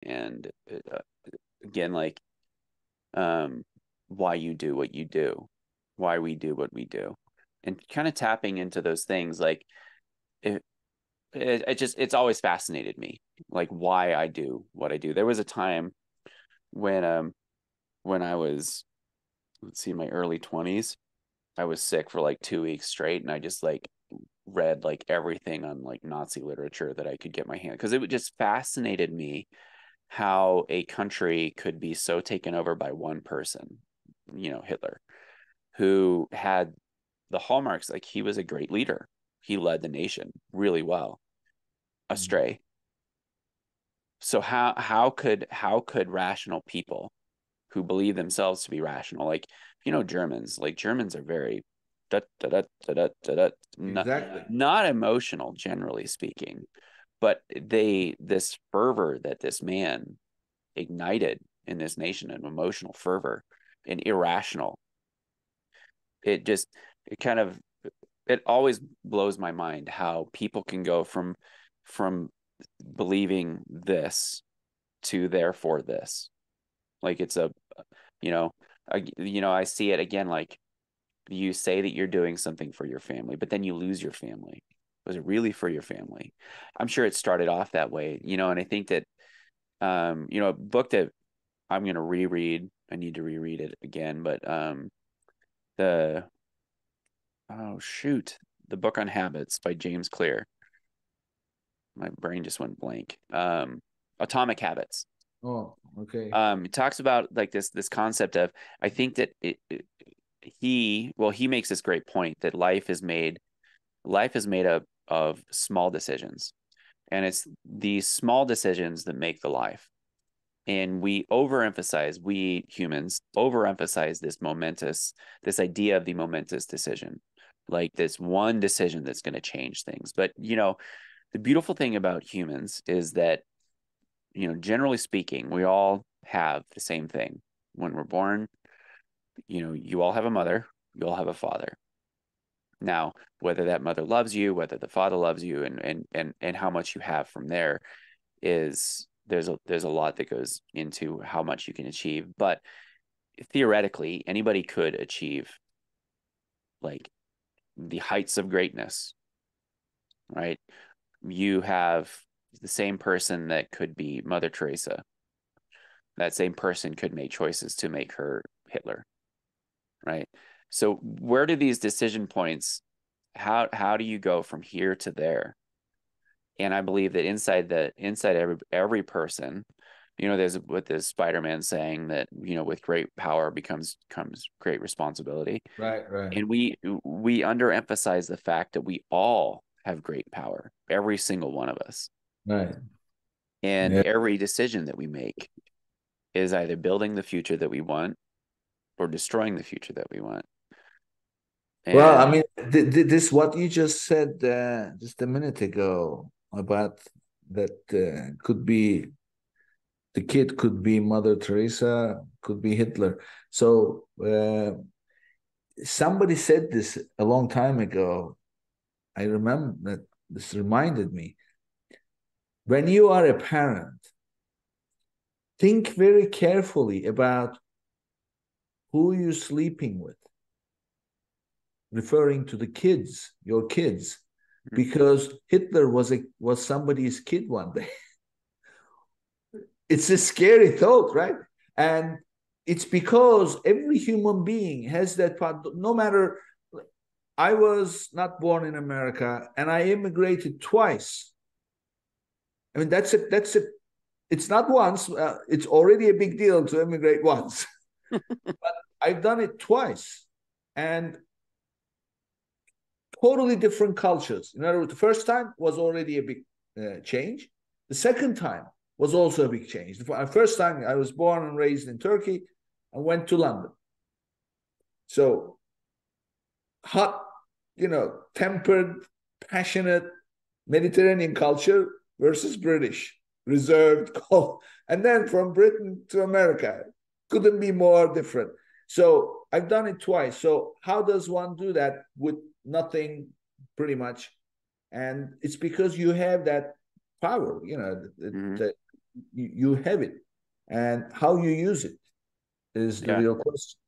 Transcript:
and again, like, why you do what you do, why we do what we do, and kind of tapping into those things. Like it's always fascinated me, like why I do what I do. There was a time when I was, let's see, my early 20s, I was sick for like 2 weeks straight, and I just like read like everything on like Nazi literature that I could get my hand, because it just fascinated me how a country could be so taken over by one person, Hitler, who had the hallmarks, like he was a great leader. He led the nation really well astray. So how could rational people who believe themselves to be rational, like Germans, like Germans are very da, da, da, da, da, da, da, Exactly. not emotional generally speaking, but this fervor that this man ignited in this nation, an emotional fervor, and irrational. It just it kind of it always blows my mind how people can go from believing this to therefore this. Like it's you know, I see it again. Like you say that you're doing something for your family, but then you lose your family. Was it really for your family? I'm sure it started off that way, and I think that a book that I'm gonna reread. I need to reread it again, but the oh shoot, the book on habits by James Clear. My brain just went blank. Atomic Habits. Oh, okay. It talks about like this concept of, I think that he makes this great point that life is made up of small decisions, and it's these small decisions that make the life. And we humans overemphasize this idea of the momentous decision, like this one decision that's going to change things. But the beautiful thing about humans is that, generally speaking, we all have the same thing. When we're born, you all have a mother, you all have a father. Now, whether that mother loves you, whether the father loves you, and how much you have from there, is there's a lot that goes into how much you can achieve. But theoretically, anybody could achieve like the heights of greatness, right? You have the same person that could be Mother Teresa. That same person could make choices to make her Hitler, right? So where do these decision points, how do you go from here to there? And I believe that inside every person, there's with this Spider-Man saying that, with great power comes great responsibility. Right, right, And we underemphasize the fact that we all have great power, every single one of us. right. And Yeah. every decision that we make is either building the future that we want or destroying the future that we want. Well, I And mean, this what you just said just a minute ago about that could be the kid could be Mother Teresa, could be Hitler. So somebody said this a long time ago. I remember that this reminded me. When you are a parent, think very carefully about who you're sleeping with, referring to the kids, your kids, because Hitler was somebody's kid one day. It's a scary thought, right? And it's because every human being has that part. No matter, I was not born in America and I immigrated twice. I mean, that's a. It's not once. It's already a big deal to immigrate once. But I've done it twice, and totally different cultures. In other words, the first time was already a big change. The second time was also a big change. The first time I was born and raised in Turkey and went to London. So hot, tempered, passionate Mediterranean culture versus British, reserved, cold. And then from Britain to America, couldn't be more different. So I've done it twice. So how does one do that with nothing, pretty much? And it's because you have that power, mm-hmm. you have it, and how you use it is the Yeah. real question.